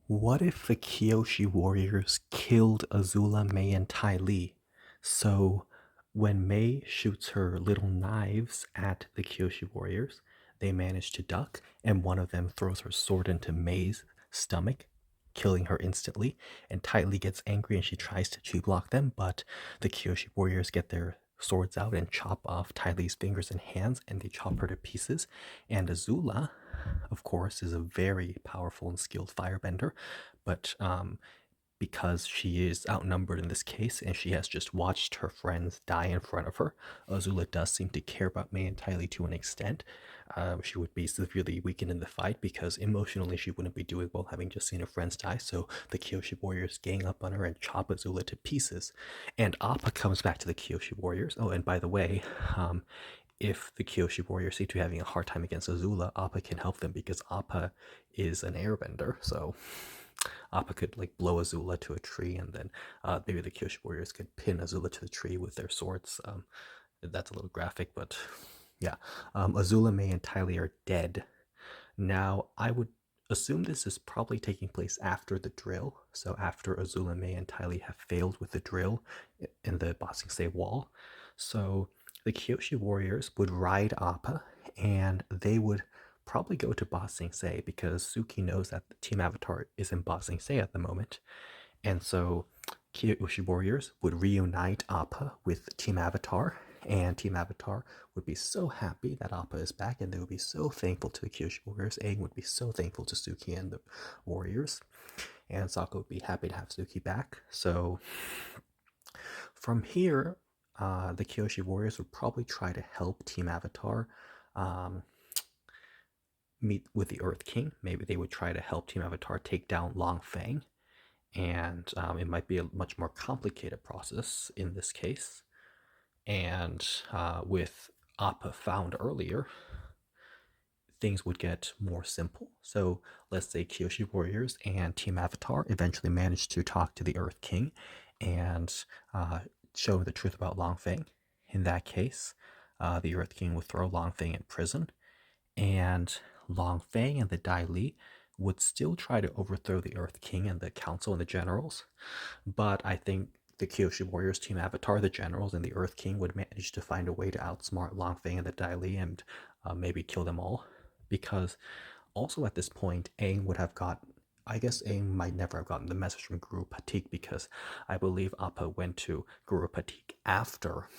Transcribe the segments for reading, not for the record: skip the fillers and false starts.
What if the Kyoshi warriors killed Azula, Mai, and Ty Lee? So when Mai shoots her little knives at the Kyoshi warriors, they manage to duck, and one of them throws her sword into Mai's stomach, killing her instantly. And Ty Lee gets angry and she tries to chi block them, but the Kyoshi warriors get their swords out and chop off Ty Lee's fingers and hands, and they chop her to pieces. And Azula, of course, is a very powerful and skilled firebender, but because she is outnumbered in this case and she has just watched her friends die in front of her, Azula does seem to care about Mai and Ty Lee to an extent. She would be severely weakened in the fight because emotionally she wouldn't be doing well having just seen her friends die. So the Kyoshi warriors gang up on her and chop Azula to pieces. And Appa comes back to the Kyoshi warriors. Oh, and by the way, if the Kyoshi warriors seem to be having a hard time against Azula, Appa can help them because Appa is an airbender. So Appa could like blow Azula to a tree, and then maybe the Kyoshi warriors could pin Azula to the tree with their swords. That's a little graphic, but yeah. Azula, Mai, and Ty Lee are dead. Now, I would assume this is probably taking place after the drill. So after Azula, Mai, and Ty Lee have failed with the drill in the Ba Sing Se wall. So the Kyoshi warriors would ride Appa, and they would probably go to Ba Sing Se because Suki knows that the Team Avatar is in Ba Sing Se at the moment. And so Kyoshi warriors would reunite Appa with Team Avatar, and Team Avatar would be so happy that Appa is back, and they would be so thankful to the Kyoshi warriors. Aang would be so thankful to Suki and the warriors, and Sokka would be happy to have Suki back. So from here, the Kyoshi warriors would probably try to help Team Avatar um, meet with the Earth King. Maybe they would try to help Team Avatar take down Long Fang, and it might be a much more complicated process in this case. And with Appa found earlier, things would get more simple. So let's say Kyoshi Warriors and Team Avatar eventually managed to talk to the Earth King and show the truth about Long Feng. In that case, the Earth King would throw Long Feng in prison, and Long Feng and the Dai Li would still try to overthrow the Earth King and the Council and the generals. But I think the Kyoshi Warriors, Team Avatar, the generals, and the Earth King would manage to find a way to outsmart Long Feng and the Dai Li and maybe kill them all. Because also at this point, Aang would have got. I guess Aang might never have gotten the message from Guru Patik because I believe Appa went to Guru Patik after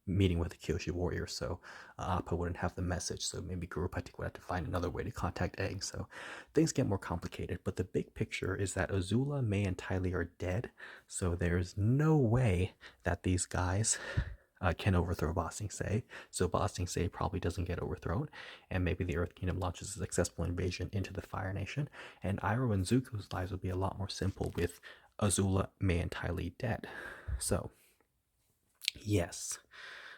meeting with the Kyoshi warrior, so Appa wouldn't have the message, so maybe Guru Patik would have to find another way to contact Aang, so things get more complicated, but the big picture is that Azula, Mai, and Ty Lee are dead, so there's no way that these guys can overthrow Ba Sing Se, so Ba Sing Se probably doesn't get overthrown, and maybe the Earth Kingdom launches a successful invasion into the Fire Nation, and Iroh and Zuko's lives would be a lot more simple with Azula, Mai, and Ty Lee dead. So, yes,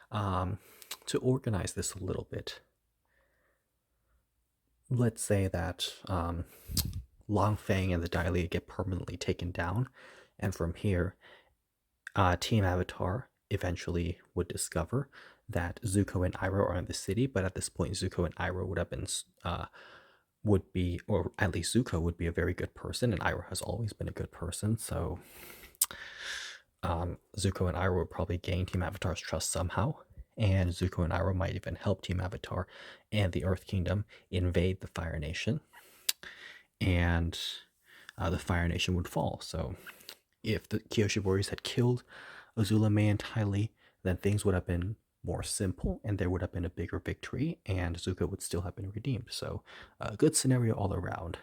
to organize this a little bit, let's say that Long Feng and the Dai Li get permanently taken down, and from here, Team Avatar eventually would discover that Zuko and Iroh are in the city, but at this point, Zuko and Iroh would have been would be, or at least Zuko would be a very good person, and Iroh has always been a good person, so Zuko and Iroh would probably gain Team Avatar's trust somehow, and Zuko and Iroh might even help Team Avatar and the Earth Kingdom invade the Fire Nation, and the Fire Nation would fall. So, if the Kyoshi warriors had killed Azula, Mai, and Ty Lee, then things would have been more simple, and there would have been a bigger victory, and Zuko would still have been redeemed. So, a good scenario all around.